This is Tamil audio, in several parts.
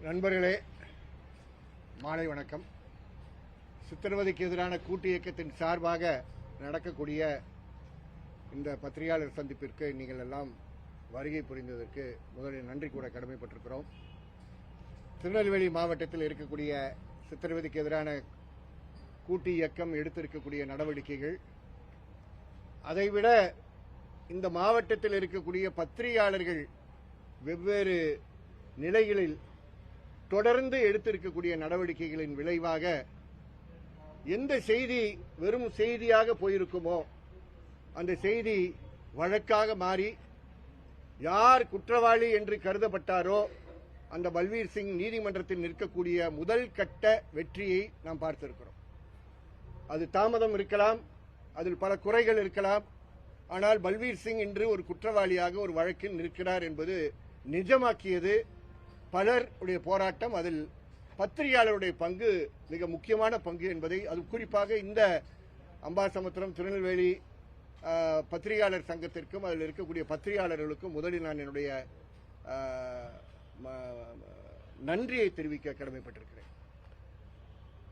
நண்பர்களே, மாலை வணக்கம். சித்திரவதைக்கு எதிரான கூட்டு இயக்கத்தின் சார்பாக நடக்கக்கூடிய இந்த பத்திரிகையாளர் சந்திப்பிற்கு நீங்கள் எல்லாம் வருகை புரிந்ததற்கு முதலில் நன்றி கூட கடமைப்பட்டிருக்கிறோம். திருநெல்வேலி மாவட்டத்தில் இருக்கக்கூடிய சித்திரவதைக்கு எதிரான கூட்டு இயக்கம் எடுத்திருக்கக்கூடிய நடவடிக்கைகள், அதைவிட இந்த மாவட்டத்தில் இருக்கக்கூடிய பத்திரிகையாளர்கள் வெவ்வேறு நிலைகளில் தொடர்ந்து எடுத்திருக்கக்கூடிய நடவடிக்கைகளின் விளைவாக எந்த செய்தி வெறும் செய்தியாக போயிருக்குமோ அந்த செய்தி வழக்காக மாறி யார் குற்றவாளி என்று கருதப்பட்டாரோ அந்த பல்வீர் சிங் நீதிமன்றத்தில் நிற்கக்கூடிய முதல் கட்ட வெற்றியை நாம் பார்த்திருக்கிறோம். அது தாமதம் இருக்கலாம், அதில் பல குறைகள் இருக்கலாம். ஆனால் பல்வீர் சிங் இன்று ஒரு குற்றவாளியாக ஒரு வழக்கில் நிற்கிறார் என்பது நிஜமாக்கியது பலருடைய போராட்டம். அதில் பத்திரிகையாளருடைய பங்கு மிக முக்கியமான பங்கு என்பதை, அது குறிப்பாக இந்த அம்பாசமுத்திரம் திருநெல்வேலி பத்திரிகையாளர் சங்கத்திற்கும் அதில் இருக்கக்கூடிய பத்திரிகையாளர்களுக்கும் முதலில் நான் என்னுடைய நன்றியை தெரிவிக்க கடமைப்பட்டிருக்கிறேன்.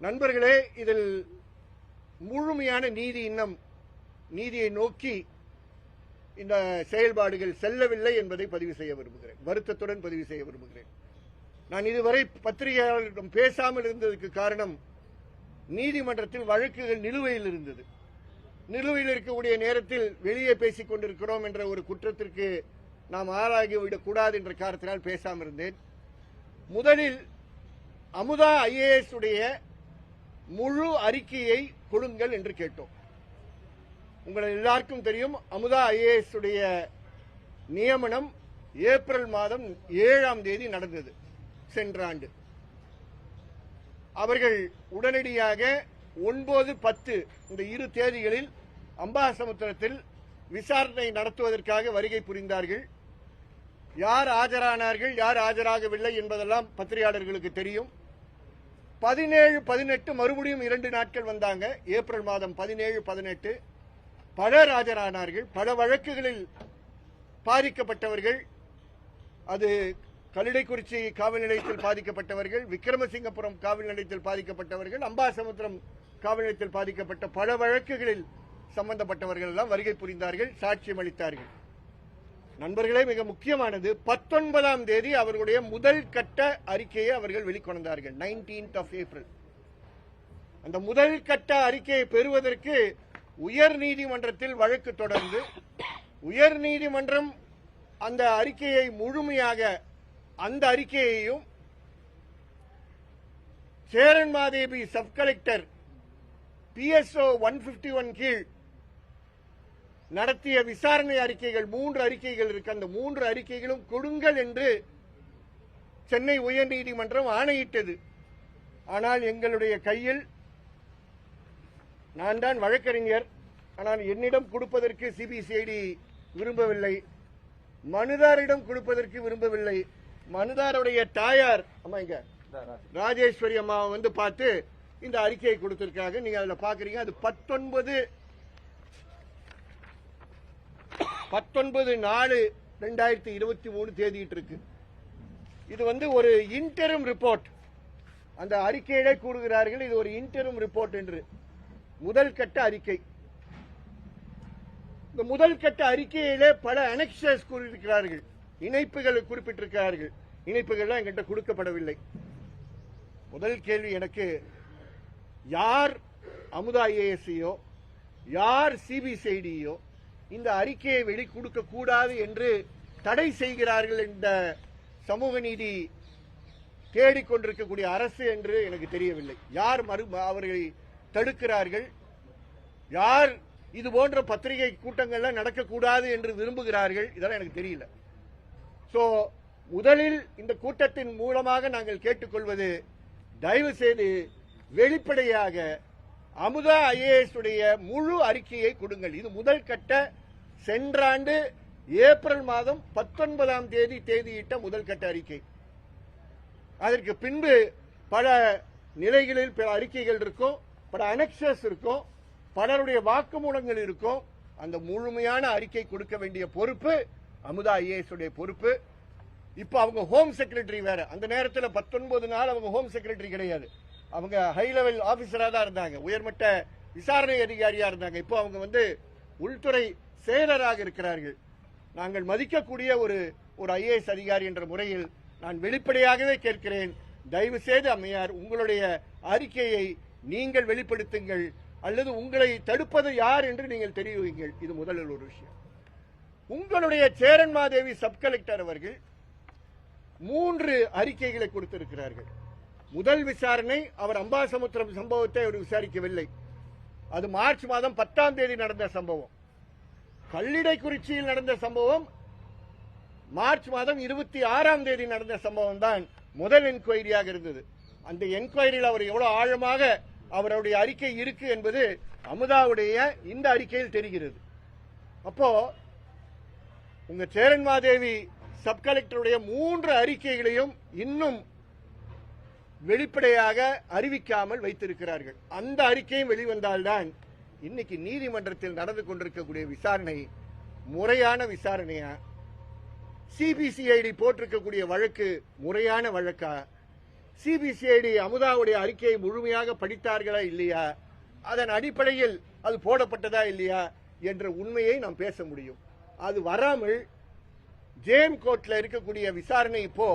நண்பர்களே, இதில் முழுமையான நீதி இன்னும் நீதியை நோக்கி இந்த செயல்பாடுகள் செல்லவில்லை என்பதை பதிவு செய்ய விரும்புகிறேன், வருத்தத்துடன் பதிவு செய்ய விரும்புகிறேன். நான் இதுவரை பத்திரிகையாளர்களிடம் பேசாமல் இருந்ததற்கு காரணம், நீதிமன்றத்தில் வழக்குகள் நிலுவையில் இருந்தது. நிலுவையில் இருக்கக்கூடிய நேரத்தில் வெளியே பேசிக் கொண்டிருக்கிறோம் என்ற ஒரு குற்றத்திற்கு நாம் ஆளாகிவிடக் கூடாது என்ற காரணத்தினால் பேசாமல் இருந்தேன். முதலில் அமுதா IAS உடைய முழு அறிக்கையை கொடுங்கள் என்று கேட்டோம். உங்கள் எல்லாருக்கும் தெரியும், அமுதா IAS உடைய நியமனம் ஏப்ரல் மாதம் 7ஆம் தேதி நடந்தது, சென்ற ஆண்டு. அவர்கள் உடனடியாக 9, 10 இந்த இரு தேதிகளில் அம்பாசமுத்திரத்தில் விசாரணை நடத்துவதற்காக வருகை புரிந்தார்கள். யார் ஆஜரானார்கள், யார் ஆஜராகவில்லை என்பதெல்லாம் பத்திரிகையாளர்களுக்கு தெரியும். 17, 18 மறுபடியும் 2 நாட்கள் வந்தாங்க. ஏப்ரல் மாதம் 17, 18 பலர் ஆஜரானார்கள். பல வழக்குகளில் பாதிக்கப்பட்டவர்கள், அது கல்லிடைக்குறிச்சி காவல் நிலையத்தில் பாதிக்கப்பட்டவர்கள், விக்ரமசிங்கபுரம் காவல் நிலையத்தில் பாதிக்கப்பட்டவர்கள், அம்பாசமுத்திரம் காவல் நிலையத்தில் பாதிக்கப்பட்ட பல வழக்குகளில் சம்பந்தப்பட்டவர்கள் எல்லாம் வருகை புரிந்தார்கள், சாட்சியம் அளித்தார்கள். நண்பர்களே, மிக முக்கியமானது, 19ஆம் தேதி அவர்களுடைய முதல் கட்ட அறிக்கையை அவர்கள் வெளிக்கொணர்ந்தார்கள். 19th of April. அந்த முதல் கட்ட அறிக்கையை பெறுவதற்கு உயர் நீதிமன்றத்தில் வழக்கு தொடர்ந்து, உயர் நீதிமன்றம் அந்த அறிக்கையை முழுமையாக, அந்த அறிக்கையையும் சேரன்மாதேவி சப் கலெக்டர் PSO 151 கீழ் நடத்திய விசாரணை அறிக்கைகள், 3 அறிக்கைகள் இருக்கு. அந்த 3 அறிக்கைகளும் கொடுங்கள் என்று சென்னை உயர்நீதிமன்றம் ஆணையிட்டது. ஆனால் எங்களுடைய கையில், நான் தான் வழக்கறிஞர், ஆனால் என்னிடம் கொடுப்பதற்கு CBCID விரும்பவில்லை, மனுதாரிடம் கொடுப்பதற்கு விரும்பவில்லை. மனுதாருடைய தாயார் அம்மா இங்க ராஜேஸ்வரி அம்மா வந்து பார்த்து இந்த அறிக்கையை கொடுத்திருக்காங்க. நீங்க அதுல பாக்குறீங்க. அது 19/4/2023 தேதிட்டு இருக்கு. இது வந்து ஒரு இன்டரிம் ரிப்போர்ட். அந்த அறிக்கையிலே கூறுகிறார்கள் இது ஒரு இன்டரிம் ரிப்போர்ட் என்று. முதல் கட்ட அறிக்கை. இந்த முதல் கட்ட அறிக்கையிலே பல அனெக்சர்ஸ் கூறியிருக்கிறார்கள், இணைப்புகள் குறிப்பிட்டிருக்கிறார்கள். இணைப்புகள்லாம் என்கிட்ட கொடுக்கப்படவில்லை. முதல் கேள்வி எனக்கு, யார் அமுதா IAS-ஐயோ யார் CBCID-யோ இந்த அறிக்கையை வெளிக்கொடுக்க கூடாது என்று தடை செய்கிறார்கள் இந்த சமூக நீதி தேடிக்கொண்டிருக்கக்கூடிய அரசு என்று எனக்கு தெரியவில்லை. யார் அவர்களை தடுக்கிறார்கள், யார் இது போன்ற பத்திரிகை கூட்டங்கள்லாம் நடக்கக்கூடாது என்று விரும்புகிறார்கள், இதெல்லாம் எனக்கு தெரியல. சோ முதலில் இந்த கூட்டத்தின் மூலமாக நாங்கள் கேட்டுக்கொள்வது, தயவு செய்து வெளிப்படையாக அமுதா IAS உடைய முழு அறிக்கையை கொடுங்கள். இது முதல் கட்ட, சென்ற ஆண்டு ஏப்ரல் மாதம் 19ஆம் தேதி தேதியிட்ட முதல் கட்ட அறிக்கை. அதற்கு பின்பு பல நிலைகளில் பல அறிக்கைகள் இருக்கும், பல அனெக்சர்ஸ் இருக்கும், பலருடைய வாக்குமூலங்கள் இருக்கும். அந்த முழுமையான அறிக்கை கொடுக்க வேண்டிய பொறுப்பு அமுதா IAS உடைய பொறுப்பு. இப்ப அவங்க ஹோம் செக்ரட்டரி வேற. அந்த நேரத்தில் 19 நாள் அவங்க ஹோம் செக்ரட்டரி கிடையாது, அவங்க ஹை லெவல் ஆபீசரா தான் இருந்தாங்க, உயர்மட்ட விசாரணை அதிகாரியா இருந்தாங்க. இப்போ அவங்க உள்துறை செயலராக இருக்கிறார்கள். நாங்கள் மதிக்கக்கூடிய ஒரு ஐஏஎஸ் அதிகாரி என்ற முறையில் நான் வெளிப்படையாகவே கேட்கிறேன், தயவு செய்து அம்மையார் உங்களுடைய அறிக்கையை நீங்கள் வெளிப்படுத்துங்கள், அல்லது உங்களை தடுப்பது யார் என்று நீங்கள் தெரிவியுங்கள். இது முதலில் ஒரு விஷயம். உங்களுடைய சேரன்மாதேவி சப் கலெக்டர் அவர்கள் 3 அறிக்கைகளை கொடுத்திருக்கிறார்கள். முதல் விசாரணை அவர் அம்பாசமுத்திரம் சம்பவத்தை அவர் விசாரிக்கவில்லை, அது மார்ச் மாதம் 10ஆம் தேதி நடந்த சம்பவம். கல்லிடைக்குறிச்சியில் நடந்த சம்பவம் மார்ச் மாதம் 26ஆம் தேதி நடந்த சம்பவம் தான் முதல் என்கொயரியாக இருந்தது. அந்த என்கொயரியில் அவர் எவ்வளவு ஆழமாக அவருடைய அறிக்கை இருக்கு என்பது அமுதாவுடைய இந்த அறிக்கையில் தெரிகிறது. அப்போ உங்க சேரன்மாதேவி சப் கலெக்டருடைய 3 அறிக்கைகளையும் இன்னும் வெளிப்படையாக அறிவிக்காமல் வைத்திருக்கிறார்கள். அந்த அறிக்கையும் வெளிவந்தால்தான் இன்னைக்கு நீதிமன்றத்தில் நடந்து கொண்டிருக்கக்கூடிய விசாரணை முறையான விசாரணையா, சிபிசிஐடி போட்டிருக்கக்கூடிய வழக்கு முறையான வழக்கா, சிபிசிஐடி அமுதாவுடைய அறிக்கையை முழுமையாக படித்தார்களா இல்லையா, அதன் அடிப்படையில் அது போடப்பட்டதா இல்லையா என்ற உண்மையை நாம் பேச முடியும். அது வராமல் ஜேம் கோர்ட்ல இருக்கக்கூடிய விசாரணை இப்போ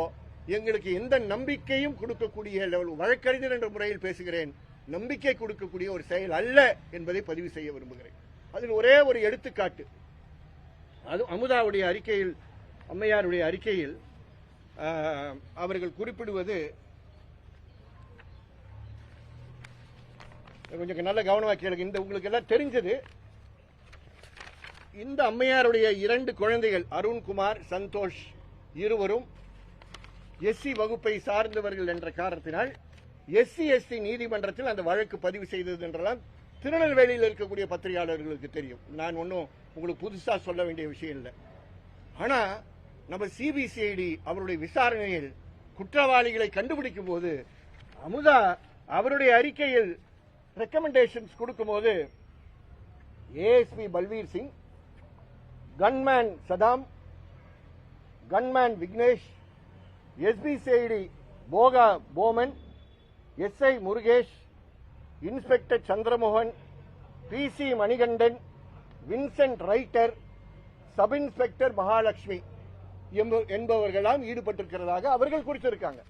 எங்களுக்கு எந்த நம்பிக்கையும் கொடுக்கக்கூடிய வழக்கறிஞர் என்ற முறையில் பேசுகிறேன், நம்பிக்கை கொடுக்கக்கூடிய ஒரு செயல் அல்ல என்பதை பதிவு செய்ய விரும்புகிறேன். அதில் ஒரே ஒரு எடுத்துக்காட்டு, அது அமுதாவுடைய அறிக்கையில், அம்மையாருடைய அறிக்கையில் அவர்கள் குறிப்பிடுவது கொஞ்சம் நல்ல கவனமாக கேளுங்க. இந்த உங்களுக்கு எல்லாம் தெரிஞ்சது. இந்த அம்மையாருடைய 2 குழந்தைகள் அருண்குமார், சந்தோஷ் இருவரும் எஸ்சி வகுப்பை சார்ந்தவர்கள் என்ற காரணத்தினால் எஸ்சி எஸ்டி நீதிமன்றத்தில் அந்த வழக்கு பதிவு செய்தது என்றெல்லாம் திருநெல்வேலியில் இருக்கக்கூடிய பத்திரிகையாளர்களுக்கு தெரியும். நான் ஒன்றும் உங்களுக்கு புதுசா சொல்ல வேண்டிய விஷயம் இல்லை. ஆனா நம்ம சிபிசிஐடி அவருடைய விசாரணையில் குற்றவாளிகளை கண்டுபிடிக்கும் போது அமுதா அவருடைய அறிக்கையில் ரெக்கமெண்டேஷன்ஸ் கொடுக்கும் போது ASP Balveer Singh, gunman Saddam, gunman Vignesh, SP CID போகா போமன், SI Murugesh, inspector Chandramohan, PC Manikandan, Vincent writer, sub inspector Mahalakshmi என்பவர்களாம் ஈடுபட்டிருக்கிறதாக அவர்கள் குறித்திருக்காங்க.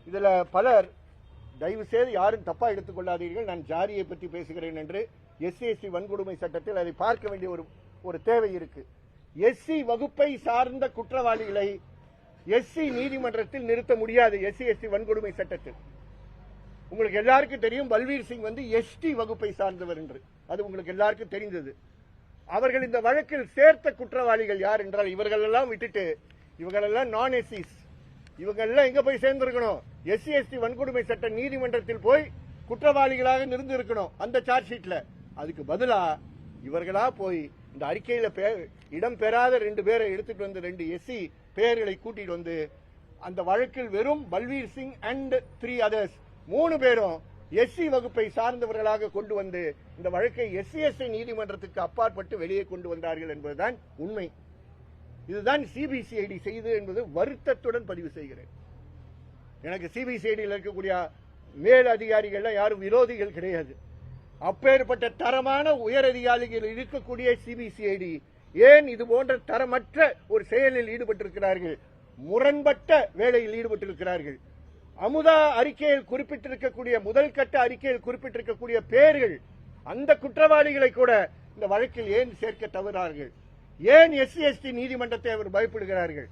இதுல பலர் தயவு செய்து யாரும் தப்பா எடுத்துக் கொள்ளாதீர்கள், நான் ஜாரியை பற்றி பேசுகிறேன் என்று. எஸ்சி எஸ்டி வன்கொடுமை சட்டத்தில் அதை பார்க்க வேண்டிய ஒரு தேவை இருக்கு. எஸ்சி வகுப்பை சார்ந்த குற்றவாளிகளை எஸ்சி நீதிமன்றத்தில் நிறுத்த முடியாது. எஸ்சி எஸ்டி வன்கொடுமை சட்டத்தில் உங்களுக்கு எல்லாருக்கும் தெரியும், பல்வீர் சிங் எஸ்டி வகுப்பை சார்ந்தவர் என்று, அது உங்களுக்கு எல்லாருக்கும் தெரிந்தது. அவர்கள் இந்த வழக்கில் சேர்த்த குற்றவாளிகள் யார் என்றால் இவர்கள் எல்லாம் விட்டுட்டு இவங்களெல்லாம் நான் எஸ்சிஸ், இவங்க எல்லாம் எங்க போய் சேர்ந்திருக்கணும், எஸ்சி எஸ்டி வன்கொடுமை சட்ட நீதிமன்றத்தில் போய் குற்றவாளிகளாக நிறுந்து இருக்கணும் அந்த சார்ஜ் ஷீட்ல. அதுக்கு பதிலா இவர்களா போய் இந்த அறிக்கையில இடம் பெறாத 2 பேரை எடுத்துட்டு வந்து 2 எஸ்சி பெயர்களை கூட்டிட்டு வந்து அந்த வழக்கில் வெறும் பல்வீர் சிங் அண்ட் 3 others 3 பேரும் எஸ்சி வகுப்பை சார்ந்தவர்களாக கொண்டு வந்து இந்த வழக்கை எஸ்சி எஸ்டி நீதிமன்றத்துக்கு அப்பாற்பட்டு வெளியே கொண்டு வந்தார்கள் என்பதுதான் உண்மை. இதுதான் சிபிசிஐடி செய்து என்பது வருத்தத்துடன் பதிவு செய்கிறேன். எனக்கு சிபிசிஐடியில் இருக்கக்கூடிய மேல் அதிகாரிகள் யாரும் விரோதிகள் கிடையாது. அப்பேற்பட்ட தரமான உயர் அதிகாரிகள் இருக்கக்கூடிய சிபிசிஐடி ஏன் இது போன்ற தரமற்ற ஒரு செயலில் ஈடுபட்டிருக்கிறார்கள், முரண்பட்ட வேலையில் ஈடுபட்டிருக்கிறார்கள். அமுதா அறிக்கையில் குறிப்பிட்டிருக்கக்கூடிய முதல் கட்ட அறிக்கையில் குறிப்பிட்டிருக்கக்கூடிய பெயர்கள் அந்த குற்றவாளிகளை கூட இந்த வழக்கில் ஏன் சேர்க்க தவறார்கள், ஏன் எஸ்சி எஸ்டி நீதிமன்றத்தை அவர் பயப்படுகிறார்கள்?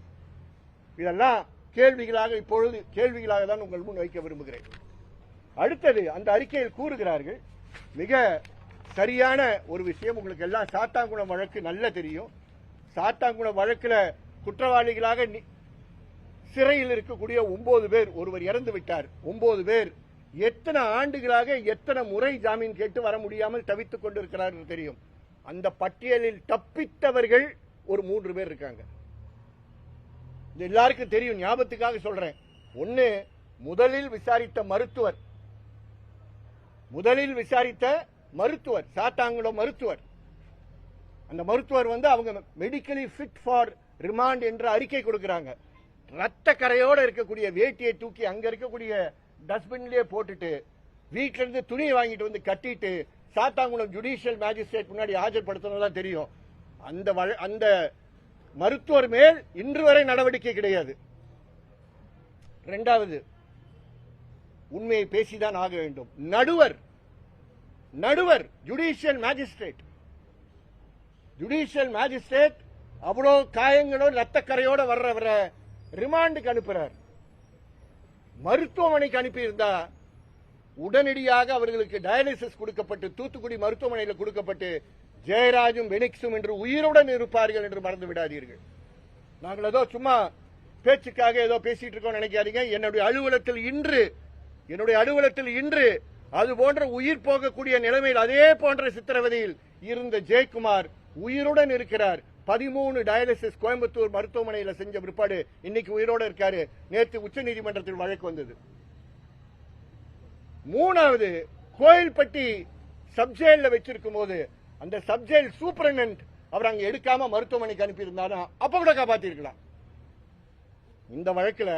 இதெல்லாம் கேள்விகளாக இப்பொழுது கேள்விகளாக தான் உங்கள் முன் வைக்க விரும்புகிறேன். அடுத்தது அந்த அறிக்கையில் கூறுகிறார்கள் மிக சரியான ஒரு விஷயம். உங்களுக்கு எல்லாம் சாத்தாங்குளம் வழக்கு நல்ல தெரியும். சாத்தாங்குளம் வழக்கில் குற்றவாளிகளாக சிறையில் இருக்கக்கூடிய 9 பேர், ஒருவர் இறந்து விட்டார், 9 பேர் எத்தனை ஆண்டுகளாக எத்தனை முறை ஜாமீன் கேட்டு வர முடியாமல் தவித்துக் கொண்டிருக்கிறார்கள் தெரியும். அந்த பட்டியலில் தப்பித்தவர்கள் ஒரு 3 பேர் இருக்காங்க. இது எல்லாருக்கும் தெரியும், ஞாபகத்துக்காக சொல்றேன். ஒன்னு, முதலில் விசாரித்த மருத்துவர் சாத்தாங்குளம் மருத்துவர். அந்த மருத்துவர் அவங்க மெடிக்கலி ஃபிட் ஃபார் ரிமாண்ட் என்று அறிக்கை கொடுக்கிறாங்க. ரத்த கரையோட இருக்கக்கூடிய வேட்டியை தூக்கி அங்க இருக்கக்கூடிய டஸ்ட்பின்லயே போட்டுட்டு வீட்டில இருந்து துணியை வாங்கிட்டு வந்து கட்டிட்டு சாத்தாங்குளம் ஜுடிஷியல் மேஜிஸ்ட்ரேட் முன்னாடி ஆஜர்படுத்தணும் தெரியும். அந்த மருத்துவர் மேல் இன்று வரை நடவடிக்கை கிடையாது. இரண்டாவது, உண்மையை பேசிதான் ஆக வேண்டும். நடுவர் ஜுடிஷியல் மேஜிஸ்ட்ரேட் அவ்வளவு காயங்களோட ரத்த கரையோட வர்றவரை ரிமாண்டுக்கு அனுப்புறார். மருத்துவமனைக்கு அனுப்பியிருந்தா உடனடியாக அவர்களுக்கு டயாலிசிஸ் கொடுக்கப்பட்டு தூத்துக்குடி மருத்துவமனையில் கொடுக்கப்பட்டு ஜெயராஜும் பெனிக்ஸும் என்று உயிருடன் இருப்பார்கள் என்று மறந்து விடாதீர்கள். நாங்கள் ஏதோ சும்மா பேச்சுக்காக ஏதோ பேசிட்டு இருக்கோம் நினைக்காதீங்க. என்னுடைய அலுவலகத்தில் இன்று அது போன்ற உயிர் போகக்கூடிய நிலைமையில் அதே போன்ற சித்திரவதையில் இருந்த ஜெயக்குமார் உயிருடன் இருக்கிறார். 13 டயாலிசிஸ் கோயம்புத்தூர் மருத்துவமனையில் செஞ்ச பிற்பாடு இன்னைக்கு உயிரோடு இருக்காரு. நேற்று உச்சநீதிமன்றத்தில் வழக்கு வந்தது. மூணாவது, கோயில்பட்டி சப்ஜெயில வச்சிருக்கும் போது அந்த சப்ஜெயில் சூப்பரண்ட் அவர் அங்க எடுக்காம மருத்துவமனைக்கு அனுப்பியிருந்தாரா அப்ப கூட காப்பாத்திருக்கலாம். இந்த வழக்கில்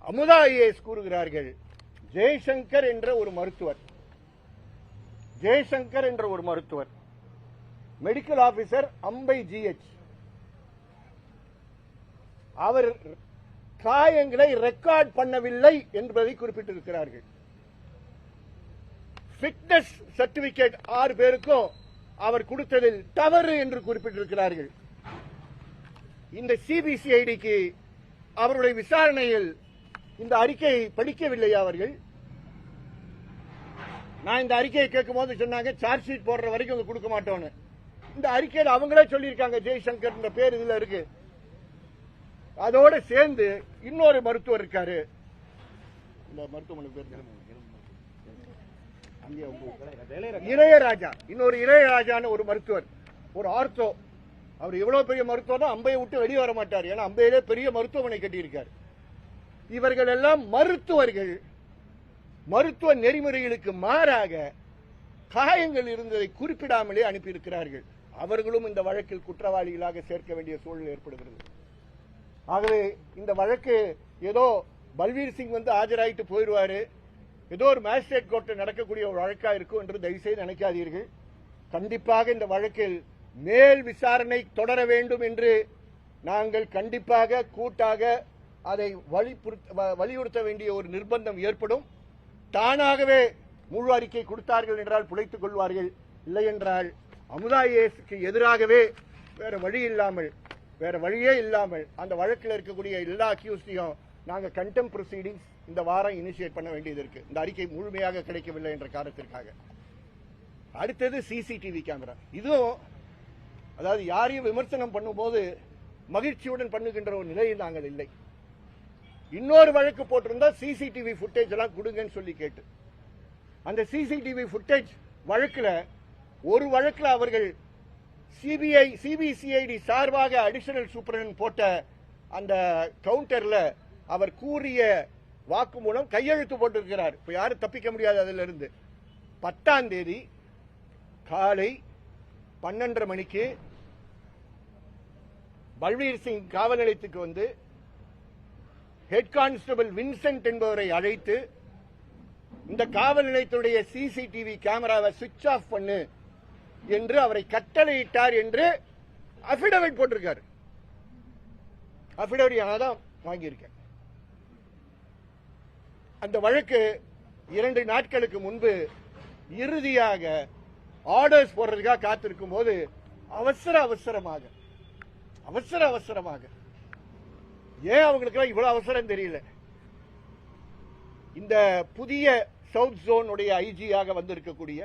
அமுதா ஐஏஎஸ் கூறுகிறார்கள், ஜெய்சங்கர் என்ற ஒரு மருத்துவர் மெடிக்கல் ஆபீசர் அம்பை ஜிஎச் அவர் காயங்களை ரெக்கார்ட் பண்ணவில்லை என்பதை குறிப்பிட்டிருக்கிறார்கள். ஃபிட்னஸ் சர்டிபிகேட் 6 பேருக்கும் அவர் கொடுத்ததில் தவறு என்று குறிப்பிட்டிருக்கிறார்கள். இந்த சிபிசிஐடிக்கு அவருடைய விசாரணையில் இந்த அறிக்கையை படிக்கவில்லையா அவர்கள்? நான் இந்த அறிக்கையை கேட்கும் போது சொன்னாங்க சார்ஜ் ஷீட் போடுற வரைக்கும் கொடுக்க மாட்டோம்னு. இந்த அறிக்கையில் அவங்களே சொல்லியிருக்காங்க ஜெய்சங்கர் பேர் இதுல இருக்கு. அதோட சேர்ந்து இன்னொரு மருத்துவர் இருக்காரு. இந்த மருத்துவமனை பேர் இளையராஜா. இன்னொரு இளையராஜான்னு ஒரு மருத்துவர், ஒரு ஆர்த்தோ. அவர் எவ்வளவு பெரிய மருத்துவர், அம்பையை விட்டு வெளியே வர மாட்டார். ஏன்னா அம்பையிலே பெரிய மருத்துவமனை கட்டியிருக்கார். இவர்கள் எல்லாம் மருத்துவர்கள். மருத்துவ நெறிமுறைகளுக்கு மாறாக காயங்கள் இருந்ததை குறிப்பிடாமலே அனுப்பியிருக்கிறார்கள். அவர்களும் இந்த வழக்கில் குற்றவாளிகளாக சேர்க்க வேண்டிய சூழல் ஏற்படுகிறது. ஆகவே இந்த வழக்கு ஏதோ பல்வீர் சிங் ஆஜராயிட்டு போயிடுவாரு, ஏதோ ஒரு மேஜிஸ்ட்ரேட் கோர்ட்டில் நடக்கக்கூடிய ஒரு வழக்கா இருக்கும் என்று தயவுசெய்து நினைக்காதீர்கள். கண்டிப்பாக இந்த வழக்கில் மேல் விசாரணை தொடர வேண்டும் என்று நாங்கள் கண்டிப்பாக கூட்டாக அதை வலியுறுத்த வேண்டிய ஒரு நிர்பந்தம் ஏற்படும். தானாகவே முழு அறிக்கை கொடுத்தார்கள் என்றால் பிழைத்துக் கொள்வார்கள். இல்லை என்றால் அமுதா ஐஏஎஸ்க்கு எதிராகவே வேற வழியே இல்லாமல் அந்த வழக்கில் இருக்கக்கூடிய எல்லா அக்யூஸ்டையும் நாங்கள் கண்டெம்ட் ப்ரொசீடிங்ஸ் இந்த வாரம் இனிஷியேட் பண்ண வேண்டியது இருக்கு. இந்த அறிக்கை முழுமையாக கிடைக்கவில்லை என்ற காரணத்திற்காக. அடுத்தது சிசிடிவி கேமரா. இதுவும் அதாவது யாரையும் விமர்சனம் பண்ணும்போது மகிழ்ச்சியுடன் பண்ணுகின்ற ஒரு நிலையில் நாங்கள் இல்லை. இன்னொரு வழக்கு போட்டிருந்தா சிசிடிவி ஃபுட்டேஜ் எல்லாம் கொடுங்கன்னு சொல்லி கேட்டு அந்த சிசிடிவி ஃபுட்டேஜ் வழக்குல ஒரு வழக்குல அவர்கள் சிபிசிஐடி சார்பாக அடிஷனல் சூப்பரண்ட் போட்ட அந்த கவுண்டர்ல அவர் கூறிய வாக்குமூலம் கையெழுத்து போட்டிருக்கிறார். இப்ப யாரும் தப்பிக்க முடியாது. அதுல இருந்து 10ஆம் தேதி காலை 12:30 மணிக்கு பல்வீர் சிங் காவல் நிலையத்துக்கு ஹெட் கான்ஸ்டபிள் வின்சென்ட் என்பவரை அழைத்து இந்த காவல் நிலையத்துடைய சிசிடிவி கேமராவை சுவிட்ச் ஆஃப் பண்ணு என்று அவரை கட்டளையிட்டார் என்று அபிடவிட் போட்டிருக்காரு. அபிடவிட் தான் வாங்கியிருக்கேன். அந்த வழக்கு 2 நாட்களுக்கு முன்பு இறுதியாக ஆர்டர்ஸ் போடுறதுக்காக காத்திருக்கும் போது அவசரமாக ஏன் அவங்களுக்கு இவ்வளவு அவசரம் தெரியல. இந்த புதிய சவுத் ஜோன் உடைய ஐஜியாக வந்திருக்கக்கூடிய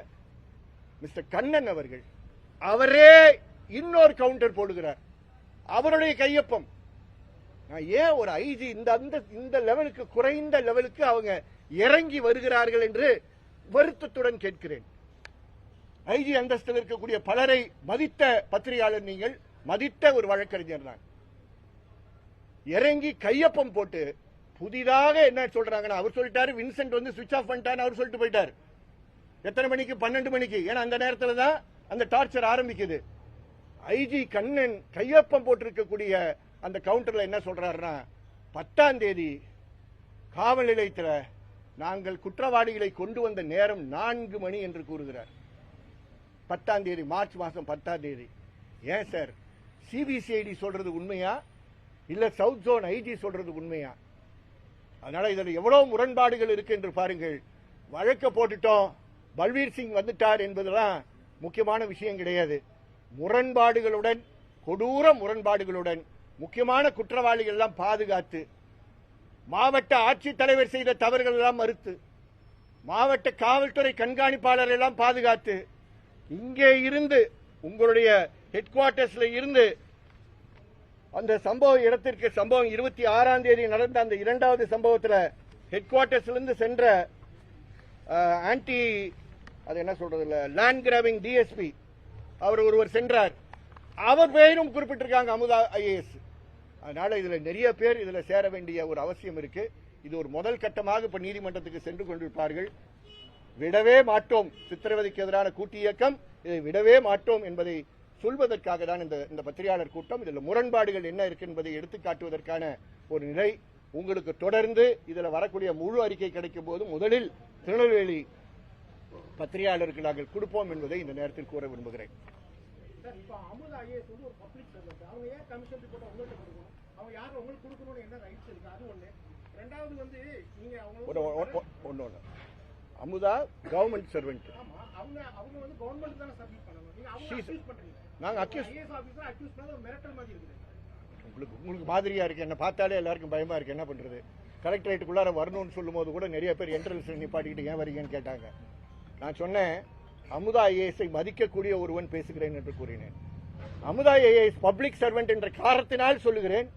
மிஸ்டர் கண்ணன் அவர்கள் அவரே இன்னொரு கவுண்டர் போடுகிறார். அவருடைய கையொப்பம். ஏன் ஒரு ஐஜி இந்த லெவலுக்கு குறைந்த லெவலுக்கு அவங்க இறங்கி வருகிறார்கள் என்று வருத்தத்துடன் கேட்கிறேன். ஐஜி அந்தஸ்தில் இருக்கக்கூடிய பலரை மதித்த பத்திரிகையாளர், நீங்கள் மதித்த ஒரு வழக்கறிஞர் தான். இறங்கி கையொப்பம் போட்டு புதிதாக என்ன சொல்றாங்கன்னா, அவர் சொல்லிட்டாரு வின்சென்ட் சுவிட்ச் ஆஃப் பண்ணிட்டாரு அவர் சொல்லிட்டு போயிட்டார். எத்தனை மணிக்கு? 12 மணிக்கு. ஏன்னா அந்த நேரத்தில் தான் அந்த டார்ச்சர் ஆரம்பிக்குது. ஐஜி கண்ணன் கையொப்பம் போட்டிருக்கக்கூடிய அந்த கவுண்டர்ல என்ன சொல்றாருன்னா 10ஆம் தேதி காவல் நிலையத்தில் நாங்கள் குற்றவாளிகளை கொண்டு வந்த நேரம் 4 மணி என்று கூறுகிறார். 10ஆம் தேதி, மார்ச் மாதம் 10ஆம் தேதி. ஏன் சார், சிபிசிஐடி சொல்றது உண்மையா இல்ல சவுத் ஜோன் ஐஜி சொல்றது உண்மையா? அதனால இதில் எவ்வளவு முரண்பாடுகள் இருக்கு என்று பாருங்கள். வழக்க போட்டுட்டோம், பல்வீர் சிங் வந்துட்டார் என்பதுதான் முக்கியமான விஷயம் கிடையாது. முரண்பாடுகளுடன், கொடூர முரண்பாடுகளுடன் முக்கியமான குற்றவாளிகள் எல்லாம் பாதுகாத்து, மாவட்ட ஆட்சித்தலைவர் செய்த தவறுகள் எல்லாம் மறுத்து, மாவட்ட காவல்துறை கண்காணிப்பாளர் எல்லாம் பாதுகாத்து, இங்கே இருந்து உங்களுடைய ஹெட் குவார்டர்ஸ்ல இருந்து அந்த சம்பவ இடத்திற்கு, சம்பவம் 26ஆம் தேதி நடந்த அந்த 2வது சம்பவத்தில் ஹெட் குவார்டர்ஸ்ல இருந்து சென்ற ஆன்டி, அது என்ன சொல்றது இல்ல, லேண்ட் கிராபிங் டிஎஸ்பி அவர் ஒருவர் சென்றார். அவர் பெயரும் குறிப்பிட்டிருக்காங்க, அமுதா ஐஏஎஸ். அதனால இதுல நிறைய பேர் இதுல சேர வேண்டிய ஒரு அவசியம் இருக்கு. இது ஒரு முதல் கட்டமாக இப்ப நீதிமன்றத்துக்கு சென்று கொண்டிருப்பார்கள். விடவே மாட்டோம், சித்திரவதைக்கு எதிரான கூட்டு இயக்கம், இதை விடவே மாட்டோம் என்பதை சொல்வதற்காக தான் இந்த பத்திரிகையாளர் கூட்டம். இதில் முரண்பாடுகள் என்ன இருக்கு என்பதை எடுத்துக்காட்டுவதற்கான ஒரு நிலை உங்களுக்கு தொடர்ந்து இதில் வரக்கூடிய முழு அறிக்கை கிடைக்கும் போது முதலில் திருநெல்வேலி பத்திரிகையாளருக்கு நாங்கள் கொடுப்போம் என்பதை இந்த நேரத்தில் கூற விரும்புகிறேன். அமுதா கவர்மெண்ட் சர்வெண்ட், உங்களுக்கு மாதிரியா இருக்கு, என்ன பார்த்தாலே எல்லாருக்கும் பயமா இருக்கு. என்ன பண்றது, கலெக்டரேட்டுக்குள்ளார வரணும்னு சொல்லும் போது கூட நிறைய பேர் என்ட்ரன்ஸ் நிப்பாட்டிக்கிட்டு ஏன் வரீங்கன்னு கேட்டாங்க. நான் சொன்னேன், அமுதா ஐஏஎஸ்ஐ மதிக்கக்கூடிய ஒருவன் பேசுகிறேன் என்று கூறினேன். அமுதா ஐஏஎஸ் பப்ளிக் சர்வெண்ட் என்ற காரணத்தினால் சொல்லுகிறேன்.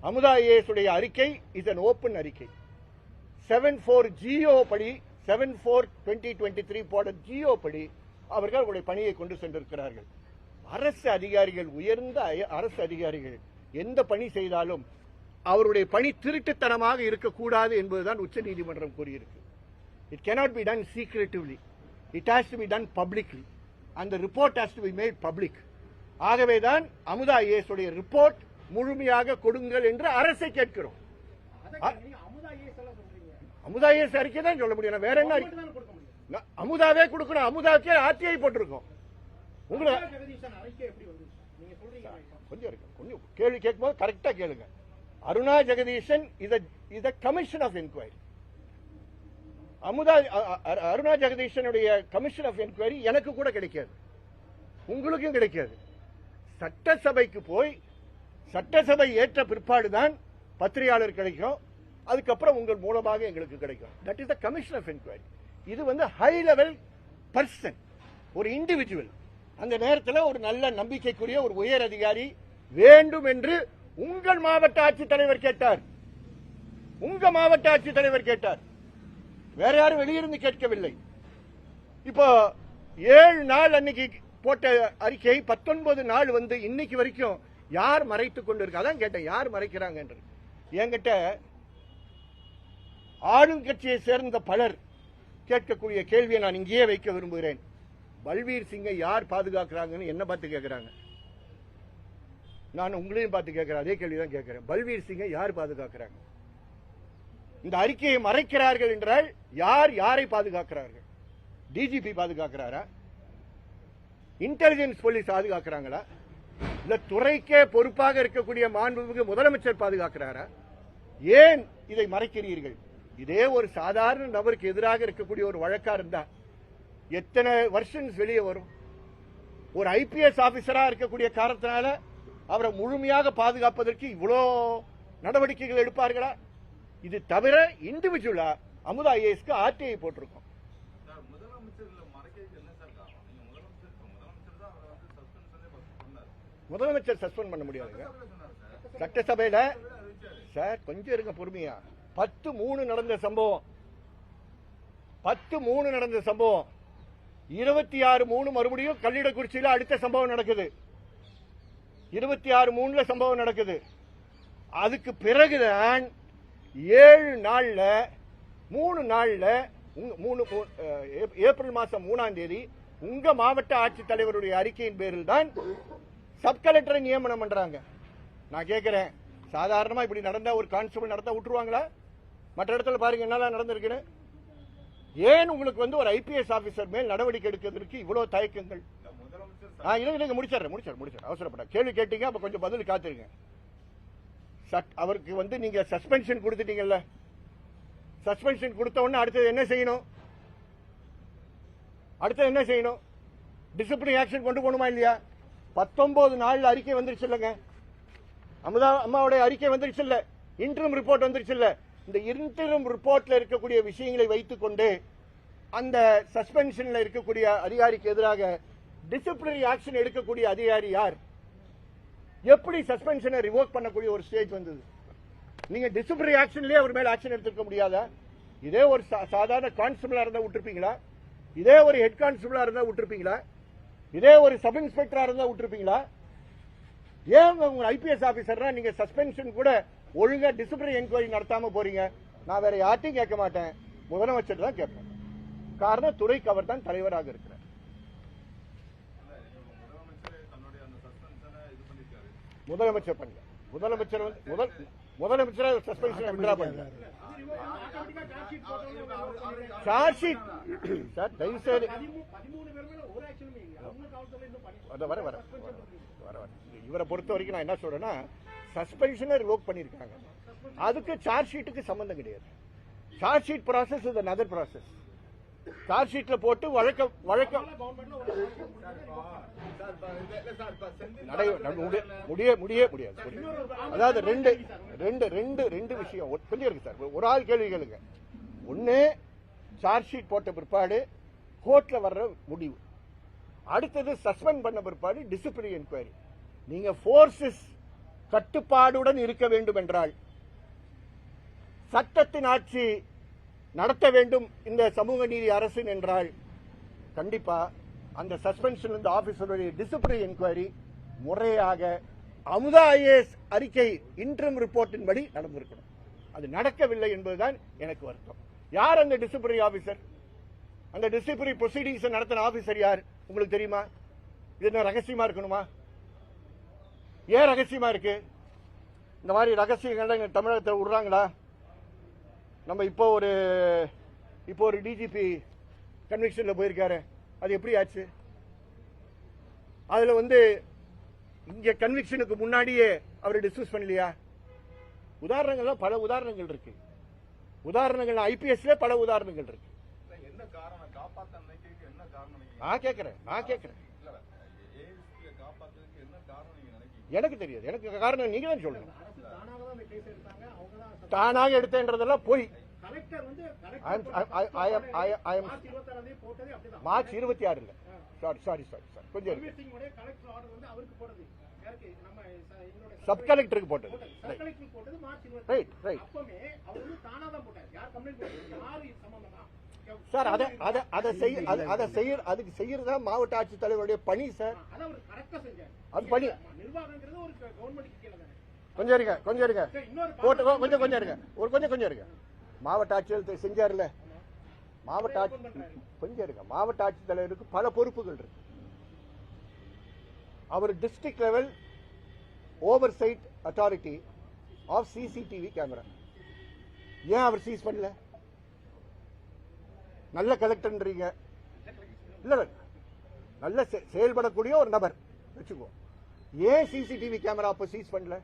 அமுதா ஐஏஎஸ் உடைய அறிக்கை இஸ் அன் ஓபன் அறிக்கை. 74 ஜிஓ படி, 74/2023 போட ஜிஓ படி அவர்கள் அவருடைய பணியை கொண்டு சென்றிருக்கிறார்கள். அரசு அதிகாரிகள், உயர்ந்த அரசு அதிகாரிகள் எந்த பணி செய்தாலும் அவருடைய பணி திருட்டுத்தனமாக இருக்கக்கூடாது என்பதுதான் உச்ச நீதிமன்றம் கூறியிருக்கு. It cannot be done secretively. It has to be done publicly. And the report has to be made public. ஆகவேதான் அமுதா ஐஏஎஸ் உடைய ரிப்போர்ட் முழுமையாக கொடுங்கள் என்று அரசை கேட்கிறோம். அமுதா ஐஏஎஸ் அறிக்கை தான் சொல்ல முடியும், வேற என்ன அறிக்கை? அமுதாவே கொடுக்கணும், அமுதாக்கே ஆர்டிஐ போட்டிருக்கோம். கொஞ்சம் கேள்வி கேட்கும்போது கரெக்டா கேளுங்க. Aruna Jagadeesan is a commission of inquiry. Aruna ஜெகதீசனுடைய கமிஷன் ஆஃப் என்கொயரி எனக்கு கூட கிடைக்காது, உங்களுக்கும் கிடைக்காது. சட்டசபைக்கு போய் சட்டசபை ஏற்ற பிற்பாடுதான் பத்திரிகையாளர் கிடைக்கும், அதுக்கப்புறம் உங்கள் மூலமாக எங்களுக்கு கிடைக்கும். That is the commission of enquiry. இது ஹை லெவல் பர்சன், ஒரு இண்டிவிஜுவல். அந்த நேரத்தில் ஒரு நல்ல நம்பிக்கைக்குரிய ஒரு உயர் அதிகாரி வேண்டும் என்று உங்கள் மாவட்ட ஆட்சித்தலைவர் கேட்டார். உங்க மாவட்ட ஆட்சித்தலைவர் கேட்டார், வேற யாரும் வெளியிருந்து கேட்கவில்லை. இப்போ 7 நாள் அன்னைக்கு போட்ட அறிக்கை 19 நாள் இன்னைக்கு வரைக்கும் யார் மறைத்துக் கொண்டிருக்க? அதான் கேட்டேன், யார் மறைக்கிறாங்க என்று. என்கிட்ட ஆளுங்கட்சியை சேர்ந்த பலர் கேட்கக்கூடிய கேள்வியை நான் இங்கேயே வைக்க விரும்புகிறேன். பல்வீர் சிங்கை யார் பாதுகாக்கிறாங்கன்னு என்ன பார்த்து கேட்கிறாங்க. நான் உங்களையும் பார்த்து கேட்கிறேன், அதே கேள்விதான் கேட்கிறேன். பல்வீர் சிங்கை யார் பாதுகாக்கிறாங்க? இந்த அறிக்கையை மறைக்கிறார்கள் என்றால் யார் யாரை பாதுகாக்கிறார்கள்? டிஜிபி பாதுகாக்கிறாரா? இன்டெலிஜென்ஸ் போலீஸ் பாதுகாக்கிறாங்களா? இல்ல துறைக்கே பொறுப்பாக இருக்கக்கூடிய மாண்புமிகு முதலமைச்சர் பாதுகாக்கிறாரா? ஏன் இதை மறைக்கிறீர்கள்? இதே ஒரு சாதாரண நபருக்கு எதிராக இருக்கக்கூடிய ஒரு வழக்கா இருந்தா எத்தனை வருஷன்ஸ் வெளியே வரும்? ஒரு ஐபிஎஸ் ஆபீசரா இருக்கக்கூடிய காரணத்தினால அவரை முழுமையாக பாதுகாப்பதற்கு இவ்வளோ நடவடிக்கைகள் எடுப்பார்களா? இது தவிர இண்டிவிஜுவலா அமுதா ஐஏஎஸ்க்கு ஆர்டிஐ போட்டிருக்கோம். முதலமைச்சர் சஸ்பெண்ட் பண்ண முடியாதுங்க சட்டசபையில. சார் கொஞ்சம் இருங்க பொறுமையா. 10/3 நடந்த சம்பவம், 10/3 நடந்த சம்பவம், 26/3 மறுபடியும் கல்லிடக்குறிச்சியில அடுத்த சம்பவம் நடக்குது. 26/3 சம்பவம் நடக்குது. அதுக்கு பிறகுதான் 7 நாள்ல 3 நாள்ல ஏப்ரல் மாசம் 3ஆம் தேதி உங்க மாவட்ட ஆட்சித்தலைவருடைய அறிக்கையின் பேரில் தான் சப் கலெக்டரை நியமனம் பண்றாங்க. நான் கேட்கிறேன், சாதாரணமா இப்படி நடந்தா ஒரு கான்ஸ்டபிள் நடத்தா விட்டுருவாங்களா? மற்ற இடத்துல பாருங்க என்னெல்லாம் நடந்திருக்குன்னு. ஏன் உங்களுக்கு வந்து ஒரு ஐபிஎஸ் ஆபீசர் மேல் நடவடிக்கை எடுக்கிறதுக்கு இவ்வளவு தயக்கங்கள்? இல்லைங்க, முடிச்சிடறேன். அவசரப்பட்ட கேள்வி கேட்டீங்க, அப்ப கொஞ்சம் பதில் காத்துருங்க. அவருக்கு வந்து நீங்க சஸ்பென்ஷன் கொடுத்துட்டீங்கல்ல, சஸ்பென்ஷன் கொடுத்த உடனே அடுத்தது என்ன செய்யணும்? டிசிப்ளினரி ஆக்ஷன் கொண்டு போகணுமா இல்லையா? 19 நாள்ல அறிக்கை வந்துருச்சு இல்லங்க, அம்மாவுடைய அறிக்கை வந்துருச்சு இல்ல, இன்டரிம் ரிப்போர்ட் வந்துருச்சு இல்ல. இந்த இன்டரிம் ரிப்போர்ட்ல இருக்கக்கூடிய விஷயங்களை வைத்துக் கொண்டு அந்த சஸ்பென்ஷன்ல இருக்கக்கூடிய அதிகாரிக்கு எதிராக டிசிப்ளினரி ஆக்ஷன் எடுக்கக்கூடிய அதிகாரி யார்? எப்படி சஸ்பென்ஷனை ரிவோக் பண்ணக்கூடிய ஒரு ஸ்டேஜ் வந்தது? நீங்க டிசிப்ளினரி ஆக்ஷன்லயே அவர் மேல ஆக்ஷன் எடுத்துக்க முடியாதா? இதே ஒரு சாதாரண கான்ஸ்டபிளா இருந்தா விட்டுருப்பீங்களா? இதே ஒரு ஹெட் கான்ஸ்டபிளா இருந்தா விட்டுருப்பீங்களா? இதே ஒரு சப் இன்ஸ்பெக்டரா இருந்தா விட்டுருப்பீங்களா? ஏன் உங்க ஐபிஎஸ் ஆபீசர்னா நீங்க சஸ்பென்ஷன் கூட ஒழுங்கா டிசிப்ளினரி என்கொயரி நடத்தாம போறீங்க? நான் வேற யார்ட்டையும் கேட்க மாட்டேன், முதலமைச்சர் தான் கேட்பேன். காரணம், துறைக்கு அவர் தான் தலைவராக இருக்கிறார். முதலமைச்சர் பண்ணல, முதலமைச்சர் சஸ்பென்ஷன் வித்ரா பண்ணல. சார்ஜ் ஷீட் சார் தயவு செய்து இவரை பொறுத்த வரைக்கும் நான் என்ன சொல்றேன்னா, சஸ்பென்ஷனை ரிவோக் பண்ணிருக்காங்க, அதுக்கு சார்ஜ் ஷீட்டுக்கு சம்பந்தம் கிடையாது. Charge sheet process is another process. Charge ஷீட்ல போட்டு வழக்கம் முடியாது. அதாவது ரெண்டு விஷயம் கொஞ்சம் இருக்கு சார். ஒரு ஆள் கேள்வி கேளுங்க. ஒன்னு, சார்ஜ் ஷீட் போட்ட பிற்பாடு கோர்ட்ல வர்ற முடிவு, அடுத்தது சஸ்பெண்ட் பண்ண பிற்பாடு டிசிப்ளினரி என்கொயரி. நீங்க போர்சஸ் கட்டுப்பாடுடன் இருக்க வேண்டும் என்றால், சட்டத்தின் ஆட்சி நடத்த வேண்டும் இந்த சமூக நீதி அரசு என்றால், கண்டிப்பா அந்த சஸ்பென்ஷன் இந்த ஆபீசருடைய டிசிப்ளினரி என்கொயரி முறையாக அமுதா ஐஏஎஸ் அறிக்கை இன்டரிம் ரிப்போர்ட்டின் படி நடந்திருக்கணும். அது நடக்கவில்லை என்பதுதான் எனக்கு வருத்தம். யார் அந்த டிசிப்ளினரி ஆபீசர்? அந்த டிசிப்ளினரி ப்ரொசீடிங்ஸ் நடத்தின ஆபீசர் யார் உங்களுக்கு தெரியுமா? இது என்ன ரகசியமா இருக்கணுமா? ஏன் ரகசியமா இருக்கு? இந்த மாதிரி ரகசியங்கள் தமிழகத்தில் விடுறாங்களா? நம்ம இப்போ ஒரு டிஜிபி கன்விக்ஷன்ல போயிருக்காரு, அது எப்படி ஆச்சு? அதுல வந்து இங்க கன்விக்ஷனுக்கு முன்னாடியே அவரை டிஸ்மிஸ் பண்ணலையா? உதாரணங்கள் பல உதாரணங்கள் இருக்கு. உதாரணங்கள் ஐபிஎஸ்ல பல உதாரணங்கள் இருக்கு. என்ன காரணம் காப்பாத்த என்ன காரணம்? நான் கேக்குறேன் எனக்கு தெரியாது. எனக்கு காரணம் நீங்க தான் சொல்லணும். தானாக எடுத்தேன்றதெல்லாம் போய் மார்ச் 26 இல்ல, சாரி கொஞ்சம் சப் கலெக்டருக்கு போட்டது. சார் அதுக்கு செய்யறதா மாவட்ட ஆட்சித்தலைவருடைய பணி சார். அது பணி. கொஞ்சம் இருங்க மாவட்ட ஆட்சியர் செஞ்சார்ல, மாவட்ட ஆட்சித்தலைவருக்கு பல பொறுப்புகள் இருக்கு. அவர் district level oversight authority of CCTV camera. ஏன் அவர் சீஸ் பண்ணல? நல்ல கலெக்டர்ன்றீங்க, இல்ல நல்ல செயல்படக்கூடிய ஒரு நபர் வச்சுக்கோ, ஏன் சிசிடிவி கேமரா அப்ப சீஸ் பண்ணல?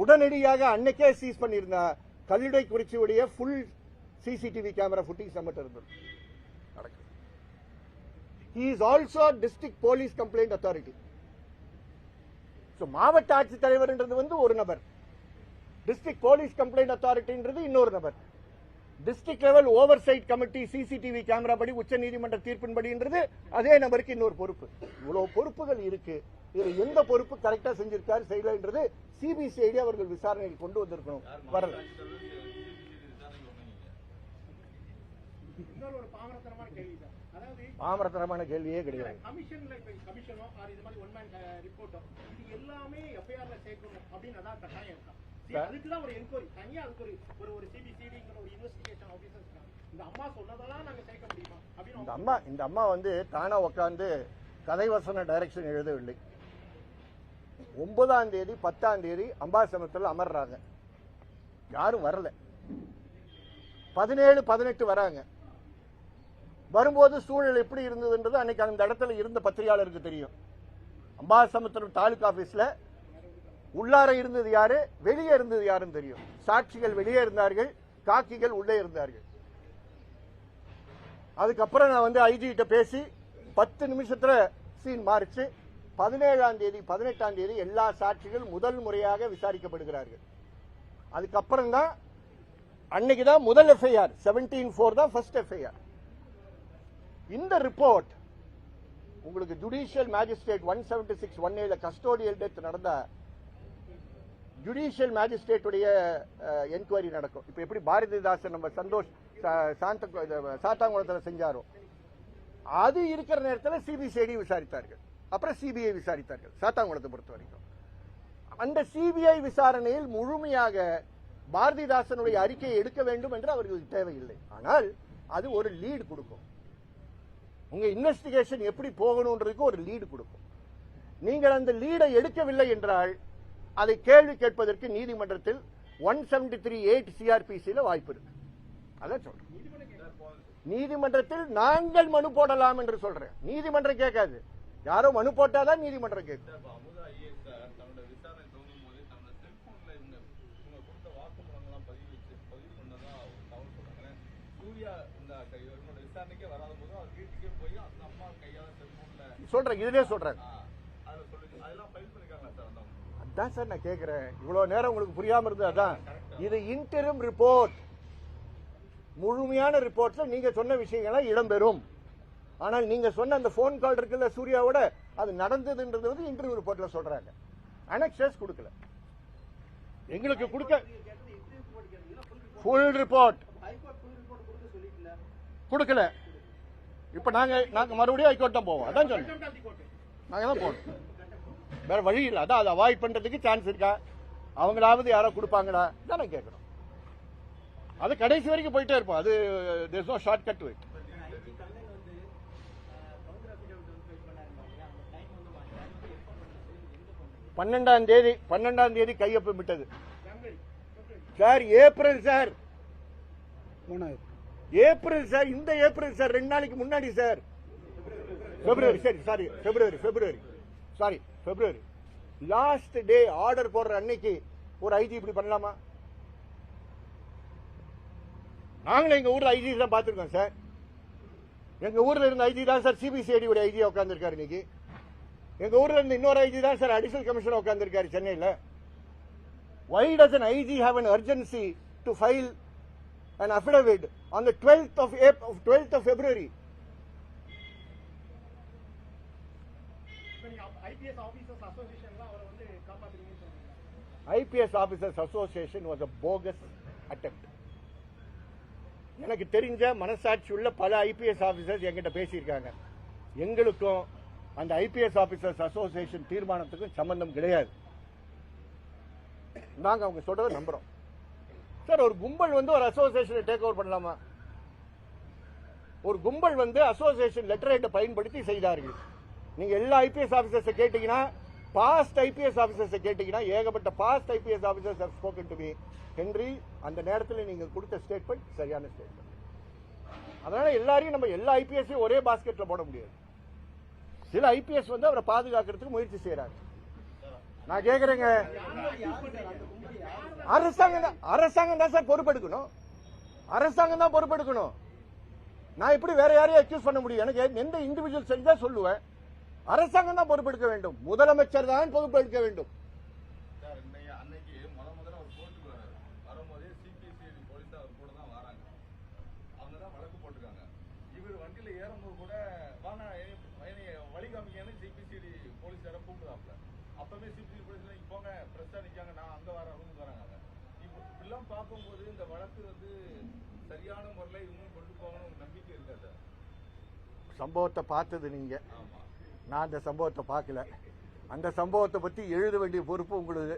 உடனடியாக அன்னைக்கே சீஸ் பண்ணியிருந்தா கல்லுடை குறிச்சியுடைய ஃபுல் சிசிடிவி கேமரா ஃபுட்டேஜ் நம்மகிட்ட இருந்தது. He is also district police complaint authority. So மாவட்ட ஆட்சித்தலைவர்ன்றது வந்து ஒரு நபர், டிஸ்ட்ரிக்ட் போலீஸ் கம்ப்ளைண்ட் அத்தாரிட்டின்றது இன்னொரு நபர், district level oversight committee CCTV camera படி உச்ச நீதிமன்ற தீர்ப்பின்படின்றது அதே நபருக்கு இன்னொரு பொறுப்பு. இவ்வளவு பொறுப்புகள் இருக்கு. இதுல எந்த பொறுப்பு கரெக்டா செஞ்சிருக்காரு செய்யலன்றது சிபிசிஐடி அவர்கள் விசாரணையில் கொண்டு வந்திருக்கணும். வரல. பாமரத்தனமான கேள்வியே கிடையாது. இந்த அம்மா வந்து தானா உட்காந்து கதைவசன டைரக்ஷன் எழுதவில்லை. 9ஆம் தேதி 10ஆம் தேதி அம்பாசமுத்திரத்தில் அமர்றாங்க, யாரும் வரல. 17, 18 வராங்க. வரும்போது சூழல் எப்படி இருந்ததுன்றது அன்னைக்கு அந்த இடத்துல இருந்த பத்திரிகையாளருக்கு தெரியும். அம்பாசமுத்திரம் தாலுகா ஆபீஸ்ல உள்ளார இருந்தது யாரு, வெளியே இருந்தது யாருன்னு தெரியும். சாட்சிகள் வெளியே இருந்தார்கள், காக்கிகள் உள்ளே இருந்தார்கள். அதுக்கப்புறம் நான் ஐஜி கிட்ட பேசி 10 நிமிஷத்துல சீன் மாறிச்சு. 17ஆம் தேதி 18ஆம் தேதி எல்லா சாட்சிகள் முதல் முறையாக விசாரிக்கப்படுகிறார்கள். அதுக்கப்புறம் தான் அன்னைக்கு தான் முதல் எஃப்ஐஆர் 17/4 தான் ஃபர்ஸ்ட் எஃப்ஐஆர். இந்த ரிப்போர்ட் உங்களுக்கு judicial magistrate 176(1A) custodial death நடந்த ஜுடிஷியல் மேஜிஸ்ட்ரேட் உடைய என்கொயரி நடக்கும். இப்ப எப்படி பாரதிதாசன் நம்ம சந்தோஷ் சாத்தாங்குளத்தில் செஞ்சாரோ அது இருக்கிற நேரத்தில் சிபிசிஐடி விசாரித்தார்கள், அப்புறம் சிபிஐ விசாரித்தார்கள். சாத்தாங்குளத்தை பொறுத்த வரைக்கும் அந்த சிபிஐ விசாரணையில் முழுமையாக பாரதிதாசனுடைய அறிக்கையை எடுக்க வேண்டும் என்று அவர்களுக்கு தேவையில்லை. ஆனால் அது ஒரு லீடு கொடுக்கும். உங்க இன்வெஸ்டிகேஷன் எப்படி போகணும்ன்றதுக்கு ஒரு லீடு கொடுக்கும். நீங்கள் அந்த லீடை எடுக்கவில்லை என்றால் அதை கேள்வி கேட்பதற்கு நீதிமன்றத்தில் 173(8) சிஆர்பிசியில் வாய்ப்பு இருக்கு. அதான் சொல்றேன், நீதிமன்றத்தில் நாங்கள் மனு போடலாம் என்று சொல்றேன். நீதிமன்றம் கேட்காது, யாரோ மனு போட்டாதான் நீதிமன்றம் கேட்கும். சொல்றேன், இதுலயே சொல்றேன். அதான் சார் நான் கேட்கிறேன், இவ்வளவு நேரம் உங்களுக்கு புரியாம இருந்தது. அதான் இது இன்டரிம் ரிப்போர்ட், முழுமையான ரிப்போர்ட்ல நீங்க சொன்ன விஷயங்கள்லாம் இடம்பெறும். ஆனால் நீங்க சொன்ன அந்த போன் கால் இருக்குல்ல சூர்யாவோட, அது நடந்ததுன்றது இன்டர்வியூ ரிப்போர்ட்ல சொல்றாங்க. அனெக்சஸ் கொடுக்கல, எங்களுக்கு கொடுக்க ஃபுல் ரிப்போர்ட் கொடுக்கல. இப்ப நாங்க மறுபடியும் ஹைகோர்ட் தான் போவோம். அதான் சொன்னேன், நாங்க தான் போகணும், வேற வழி இல்லை. அதான் அதை அவாய்ட் பண்றதுக்கு சான்ஸ் இருக்கா, அவங்களாவது யாரோ கொடுப்பாங்களா தான் நான் கேட்கணும். அது கடைசி வரைக்கும் போயிட்டே இருப்போம். அது there's no shortcut to it. 12ஆம் தேதி கையொப்பமிட்டது sir. April sir, April sir, இந்த ஏப்ரல் சார், 2 நாளைக்கு முன்னாடி சார். பிப்ரவரி, சரி sorry, February last day order போடுற அன்னைக்கு ஒரு ஐஜி இப்படி பண்ணலாமா? நாங்களும் எங்க ஊர்ல ஐஜி தான் பார்த்திருக்கோம் சார். எங்க ஊர்ல இருந்த ஐஜி தான் சார் சிபிசிஐடி உடைய ஐஜியா உட்கார்ந்துருக்காரு இன்னைக்கு. எங்க ஊர்ல இருந்த இன்னொரு ஐஜி தான் சார் அடிஷனல் கமிஷனர் உட்கார்ந்துருக்காரு சென்னையில். Why does an IG have an urgency to file an affidavit on the 12th of February? IPS Officers Association was a bogus attempt. எனக்கு தெரிஞ்ச மனசாட்சி உள்ள பல ஐபிஎஸ் ஆபீசர்ஸ் என்கிட்ட பேசியிருக்காங்க. எங்களுக்கும் அந்த ஐபிஎஸ் ஆபீசர்ஸ் அசோசியேஷன் தீர்மானத்துக்கும் சம்பந்தம் கிடையாது. நாங்க அவங்க சொல்றதை நம்புறோம். சார், ஒரு கும்பல் ஒரு அசோசியேஷனை டேக் ஓவர் பண்ணலாமா? ஒரு கும்பல் அசோசியேஷன் லெட்டர் ஹெட்டை பயன்படுத்தி செய்தார்கள். நீங்க எல்லா ஐபிஎஸ் ஆபீசர்ஸ் கேட்டீங்கன்னா, பாஸ்ட் ஐபிஎஸ் ஆபீசர்ஸ் கேட்டீங்கன்னா, ஏகப்பட்ட past IPS officers have spoken to me. Henry, அந்த நேரத்தில் நீங்க கொடுத்த ஸ்டேட்மெண்ட் சரியான ஸ்டேட்மெண்ட். அதனால எல்லாரையும் நம்ம எல்லா ஐபிஎஸ்ஸையும் ஒரே பாஸ்கெட்ல போட முடியாது. சில ஐபிஎஸ் அவரை பாதுகாக்கிறதுக்கு முயற்சி செய்யறாங்க. நான் கேக்குறேங்க, அரசாங்கம் தான் சார் பொறுப்பெடுக்கணும். அரசாங்கம் தான் பொறுப்பெடுக்கணும். நான் எப்படி வேற யாரையும் அக்யூஸ் பண்ண முடியும்? எனக்கு எந்த இண்டிவிஜுவல் செஞ்சா சொல்லுவேன். அரசாங்கம் தான் பொறுப்பெடுக்க வேண்டும், முதலமைச்சர் தான் பொறுப்பெடுக்க வேண்டும். சம்பவத்தை பார்த்தது நீங்க, நான் அந்த சம்பவத்தை பார்க்கல. அந்த சம்பவத்தை பத்தி எழுத வேண்டிய பொறுப்பு உங்களுக்கு.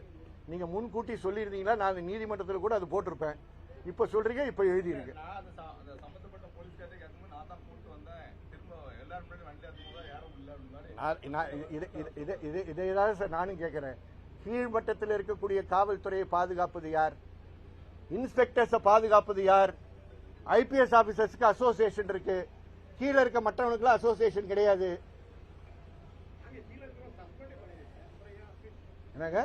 நீங்க முன்கூட்டி சொல்லியிருந்தீங்களா, நான் நீதிமன்றத்தில் கூட அது போட்டிருப்பேன். இப்ப சொல்றீங்க, இப்ப எழுதிருக்கு. இதைதான் சார் நானும் கேட்கிறேன். கீழ்மட்டத்தில் இருக்கக்கூடிய காவல்துறையை பாதுகாப்பது யார்? இன்ஸ்பெக்டர்ஸை பாதுகாப்பது யார்? ஐபிஎஸ் ஆபீசர்ஸ்க்கு அசோசியேஷன் இருக்கு, கீழே இருக்க மற்றவனுக்கு அசோசியேஷன் கிடையாது. என்னங்க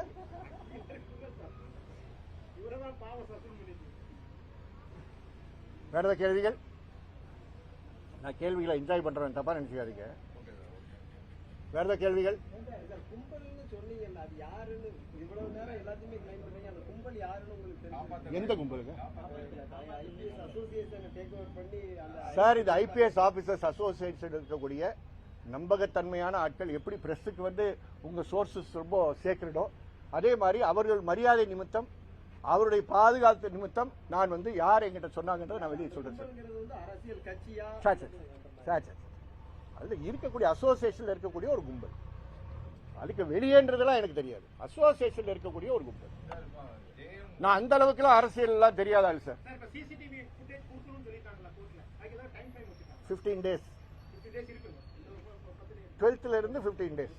வேற ஏதாவது கேள்விகள்? நான் கேள்விகளை என்ஜாய் பண்றேன், தப்பா நினைச்சுக்காதீங்க. வேற ஏதாவது கேள்விகள்? எந்த கும்பலுங்க சார்? இது ஐபிஎஸ் ஆபீசர்ஸ் அசோசியேஷன் இருக்கக்கூடிய நம்பகத்தன்மையான ஆட்கள். எப்படி பிரஸுக்கு வந்து உங்க சோர்சஸ் ரொம்ப சேக்ரடோ, அதே மாதிரி அவர்கள் மரியாதை நிமித்தம், அவருடைய பாதுகாப்பு நிமித்தம் நான் வந்து யார் என்கிட்ட சொன்னாங்கன்றதை நான் வெளியே சொல்றேன் சார். அதுல இருக்கக்கூடிய அசோசியேஷன்ல இருக்கக்கூடிய ஒரு கும்பல், அதுக்கு வெளியேன்றதெல்லாம் எனக்கு தெரியாது. அசோசியேஷன்ல இருக்கக்கூடிய ஒரு கும்பல். நான் அந்த அளவுக்கு அரசியல் எல்லாம் தெரியாத ஆள் சார். 15 days 12th இருந்து 15 days.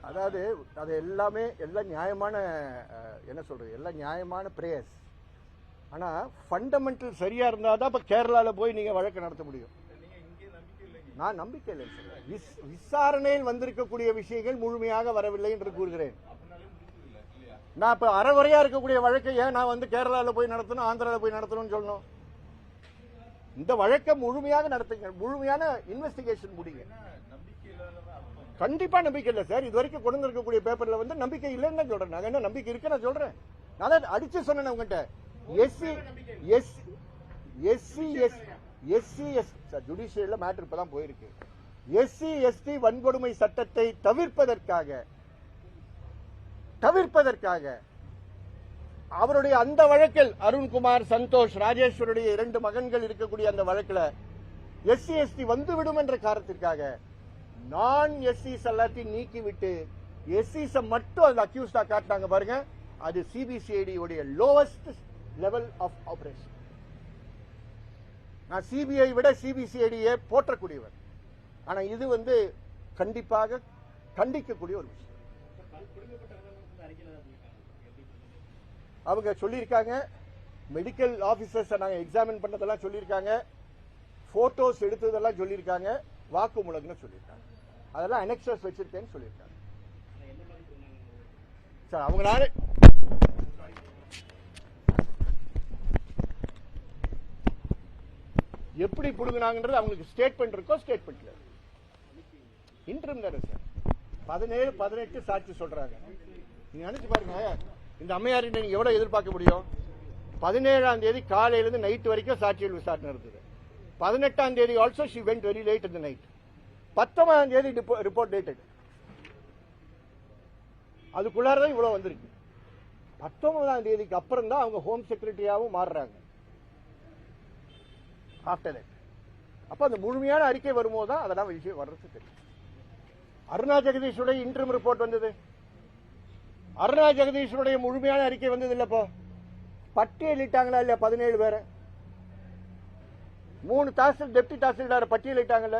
அதாவது அது எல்லாமே எல்லாம் நியாயமான, என்ன சொல்றது, எல்லாம் நியாயமான பிரேயர்ஸ். ஆனா ஃபண்டமெண்டல் சரியா இருந்தாதான் இப்ப கேரளால போய் நீங்க வழக்கு நடத்த முடியும். நான் நம்பிக்கை இல்லை சார். விசாரணையில் வந்திருக்கக்கூடிய விஷயங்கள் முழுமையாக வரவில்லை என்று கூறுகிறேன். நான் இப்ப அறகுறையா இருக்கக்கூடிய வழக்கை ஏன் நான் வந்து கேரளால போய் நடத்தணும், ஆந்திரால போய் நடத்தணும்னு சொல்லணும்? இந்த வழக்கை முழுமையாக நடத்துங்க, முழுமையான இன்வெஸ்டிகேஷன் முடிங்க. கண்டிப்பா நம்பிக்கை இல்லை சார். இது வரைக்கும் கொண்டு இருக்கக்கூடிய பேப்பர்ல வந்து நம்பிக்கை இல்லைன்னு தான் சொல்றேன். நாங்க என்ன நம்பிக்கை இருக்கு நான் சொல்றேன். நான் அடிச்சு சொன்னேன் உங்ககிட்ட. ஜுடிஷியல்ல மேட்டர் இப்பதான் போயிருக்கு. எஸ்சி எஸ்டி வன்கொடுமை சட்டத்தை தவிர்ப்பதற்காக அவருடைய அந்த வழக்கில் அருண்குமார், சந்தோஷ், ராஜேஸ்வருடைய 2 மகன்கள் இருக்கக்கூடிய அந்த வழக்கில் எஸ்சி எஸ்டி வந்துவிடும் என்ற காரணத்திற்காக நான் எஸ்சிஸ் எல்லாத்தையும் நீக்கிவிட்டு எஸ்சிஸ் மட்டும் அதுல அக்யூஸ்டா காட்டினாங்க பாருங்க. அது சிபிசிஐடி உடைய லோவஸ்ட் லெவல் ஆஃப் ஆபரேஷன். நான் சிபிஐ விட சிபிசிஐடியை போற்றக்கூடியவர். ஆனா இது வந்து கண்டிப்பாக கண்டிக்கக்கூடிய ஒரு விஷயம். அவங்க சொல்லியிருக்காங்க, மெடிக்கல் ஆபீசர்ஸ் நாங்க எக்ஸாமின் பண்ணதெல்லாம் சொல்லியிருக்காங்க, போட்டோஸ் எடுத்ததெல்லாம் சொல்லியிருக்காங்க, வாக்குமூலம்னு சொல்லியிருக்காங்க. அதெல்லாம் அனெக்சஸ் வச்சிருக்கேன்னு சொல்லியிருக்காங்க சார். அவங்களால எப்படி புடுங்கினாங்கன்றது அவங்களுக்கு ஸ்டேட்மெண்ட் இருக்கோ, ஸ்டேட்மெண்ட்ல இன்டர்ம் தானே சார். 17, 18 சாட்சி சொல்றாங்க. நீங்க நினைச்சு பாருங்க, இந்த அம்மையார் நீங்க எவ்வளவு எதிர்பார்க்க முடியும்? 17ஆம் தேதி காலையில இருந்து நைட் வரைக்கும் சாட்சிகள் விசாரணை நடந்தது. 18ஆம் தேதி also she went very late in the night. 19ஆம் தேதி ரிப்போர்ட் டேட்டட். அதுக்குள்ளாரதான் இவ்வளவு வந்திருக்கு. 19ஆம் தேதிக்கு அப்புறம் தான் அவங்க ஹோம் செக்ரட்டரியாவும் மாறுறாங்க. ஆஃப்டர் தட் அப்ப அந்த முழுமையான அறிக்கை வரும்போது தான் அதெல்லாம் விஷயம் வர்றது தெரியும். அருணா ஜெகதீஷுடைய இன்டர்ம் ரிப்போர்ட் வந்தது. அருணா ஜெகதீஷுடைய முழுமையான அறிக்கை வந்தது இல்லப்போ. பட்டியலிட்டாங்களா இல்லையா 17 பேரை? 3 டெப்டி தாசில்தார் பட்டியலிட்டாங்கல்ல,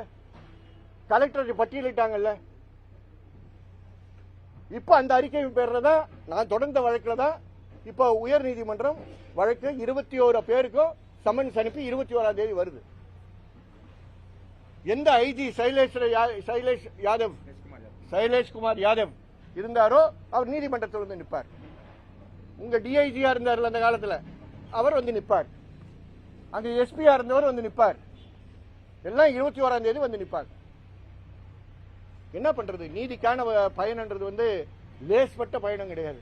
கலெக்டர் பட்டியலிட்டாங்கல்ல. இப்ப அந்த அறிக்கை பேர்லதான் நான் தொடர்ந்த வழக்குல தான் இப்ப உயர் நீதிமன்றம் வழக்கு 21 பேருக்கும் சம்மன்ஸ் அனுப்பி 21ஆம் தேதி வருது. எந்த ஐஜி சைலேஷ்குமார் யாதவ் இருந்தாரோ அவர் நீதிமன்றத்தில் வந்து நிற்பார். உங்க டிஐஜியா இருந்தார் அந்த காலத்தில், அவர் வந்து நிற்பார். அங்க எஸ்பியா இருந்தவர் வந்து நிற்பார். எல்லாம் 21ஆம் தேதி வந்து நிற்பார். என்ன பண்றது? நீதிக்கான பயணன்றது வந்து லேஸ்பட்ட பயணம் கிடையாது.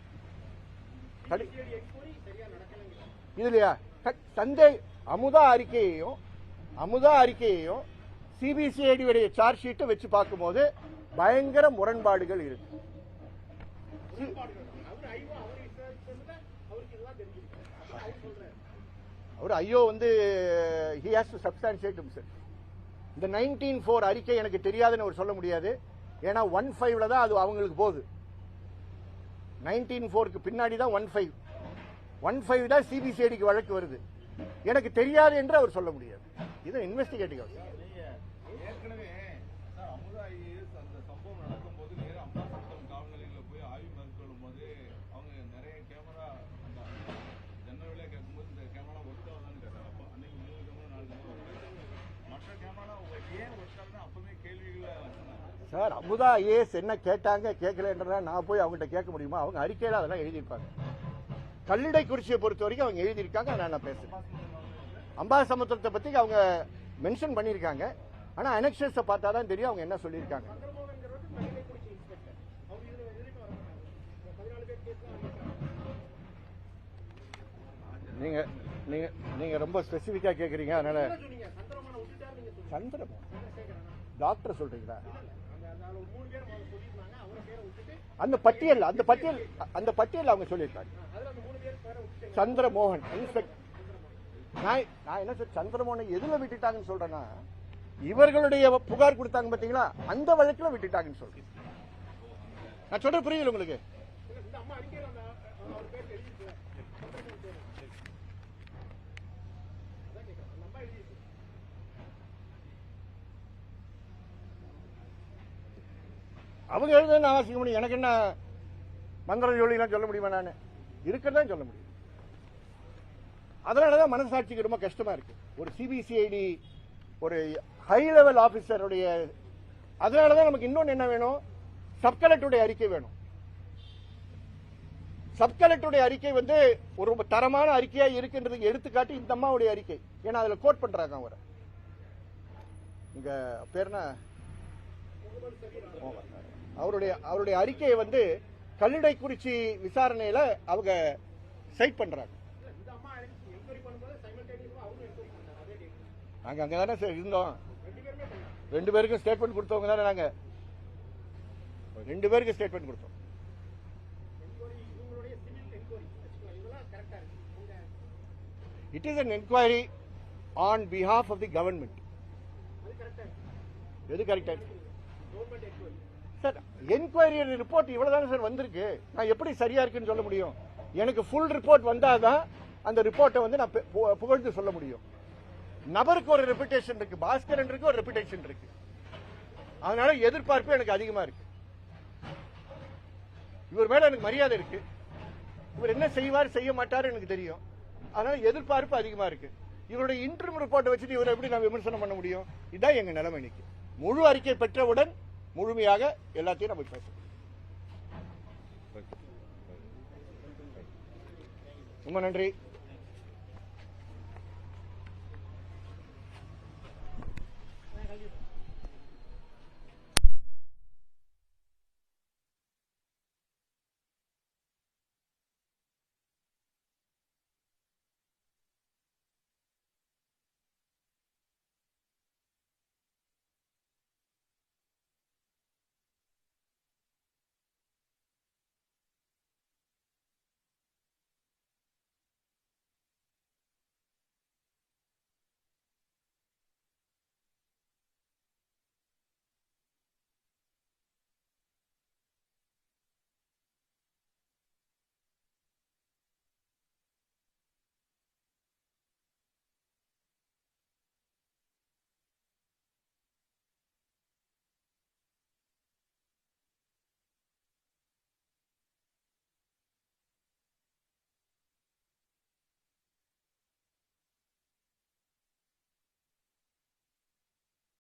இதுலயா சந்தை அமுதா அறிக்கையையும் சிபிசிஐடி சார்ஜ் ஷீட்டை வச்சு பார்க்கும்போது பயங்கர முரண்பாடுகள் இருக்கு. அவர் ஐயோ வந்து he has to substantiate himself. இந்த 19-4 அறிக்கை எனக்கு தெரியாதுன்னு அவர் சொல்ல முடியாது. ஏன்னா 1-5ல தான் அது அவங்களுக்கு போகுது. 19-4க்கு பின்னாடி தான் 1-5 தான் சிபிசிஐடிக்கு வழக்கு வருது. எனக்கு தெரியாது என்று அவர் சொல்ல முடியாது. இது இன்வெஸ்டிகேட்டிவ். ஏற்கனவே அமுதா ஐஏஎஸ் அந்த சம்பவம் நடக்கும்போது நேரம் அம்பாசமுத்திரம் காவல் நிலையங்களில் போய் ஆய்வு மேற்கொள்ளும் போது அவங்க நிறைய கேமரா அந்த ஜன்னல் கேட்கும்போது இந்த கேமரா ஒர்க் ஆகுதான்னு கேட்டாங்க. அப்போ அன்னைக்கு 3 கேமரா 4 கேமரா மற்ற கேமரா ஏன் ஒர்க் ஆகுதுன்னு அப்பவே கேள்விகளை வச்சிருந்தாங்க. சார், அமுதா ஐஏஎஸ் என்ன கேட்டாங்க கேட்கலன்றதா நான் போய் அவங்ககிட்ட கேட்க முடியுமா? அவங்க அறிக்கையில அதெல்லாம் எழுதியிருப்பாங்க. கல்லிடைக்குறிச்சியை பொறுத்த வரைக்கும் அவங்க எழுதியிருக்காங்க. நான் பேசுறேன். அம்பாசமுத்திரத்தை பத்தி அவங்க மென்ஷன் பண்ணியிருக்காங்க. ஆனா அனெக்ஷன்ஸை பார்த்தா தான் தெரியும் அவங்க என்ன சொல்லியிருக்காங்க. நீங்க நீங்க நீங்க ரொம்ப ஸ்பெசிபிக்கா கேக்குறீங்க. அதனால சந்திரமோகன் டாக்டர் சொல்றீங்களா? அந்த பட்டியல் அவங்க சொல்லியிருக்காங்க. சந்திரமோகன் இன்ஸ்பெக்டர். நான் என்ன சார் சந்திரமோகனை எதுல விட்டுட்டாங்கன்னு சொல்றேன்னா, இவர்களுடைய புகார் கொடுத்தாங்க பாத்தீங்களா, அந்த வழக்குல விட்டுட்டாங்கன்னு சொல்றேன். நான் சொல்ற புரியல உங்களுக்கு? அவங்க எழுத நான் வாசிக்க முடியும். எனக்கு என்ன மந்திர ஜோலிலாம் சொல்ல முடியுமா? நான் இருக்கிறதான் சொல்ல முடியும். அதனாலதான் மனசாட்சிக்கு ரொம்ப கஷ்டமா இருக்கு. ஒரு சிபிசிஐடி ஒரு ஹை லெவல் ஆபீசருடைய, அதனாலதான் நமக்கு இன்னொன்னு என்ன வேணும், சப் கலெக்டருடைய அறிக்கை வேணும். சப் கலெக்டருடைய அறிக்கை ஒரு தரமான அறிக்கையா இருக்குன்றதுக்கு எடுத்துக்காட்டி இந்த அம்மாவுடைய அறிக்கை. ஏன்னா அதுல கோட் பண்றாங்க. அவரை இங்க பேர்னா அவருடைய அறிக்கையை கல்லிடைக்குறிச்சி விசாரணையில அவங்க சைட் பண்றாங்க. நாங்க அங்கதானே சார் இருந்தோம். 2 பேருக்கும் ஸ்டேட்மெண்ட் கொடுத்தவங்க தானே. நாங்க 2 பேருக்கு ஸ்டேட்மெண்ட் கொடுத்தோம். It is an inquiry on behalf of the government. எது கரெக்டா சார்? என்கொயரி ரிப்போர்ட் இவ்வளவுதானே சார் வந்திருக்கு. நான் எப்படி சரியா இருக்குன்னு சொல்ல முடியும்? எனக்கு ஃபுல் ரிப்போர்ட் வந்தாதான் அந்த ரிப்போர்ட்டை நான் புகழ்ந்து சொல்ல முடியும். நபருக்கு ஒரு ரெப்புடேஷன் இருக்கு, பாஸ்கரனுக்கு ஒரு ரெப்புடேஷன் இருக்கு. அதனால எதிர்பார்ப்பு எனக்கு அதிகமா இருக்கு. இவர் மேல எனக்கு மரியாதை இருக்கு. இவர் என்ன செய்வார் செய்ய மாட்டார் எனக்கு தெரியும். அதனால எதிர்பார்ப்பு அதிகமா இருக்கு. இவருடைய இன்டர்வியூ ரிப்போர்ட்டை வச்சுட்டு இவரை எப்படி நான் விமர்சனம் பண்ண முடியும்? இதுதான் எங்க நிலைமை. இன்னைக்கு முழு அறிக்கை பெற்றவுடன் முழுமையாக எல்லாத்தையும் நம்ம பேசணும். ரொம்ப நன்றி.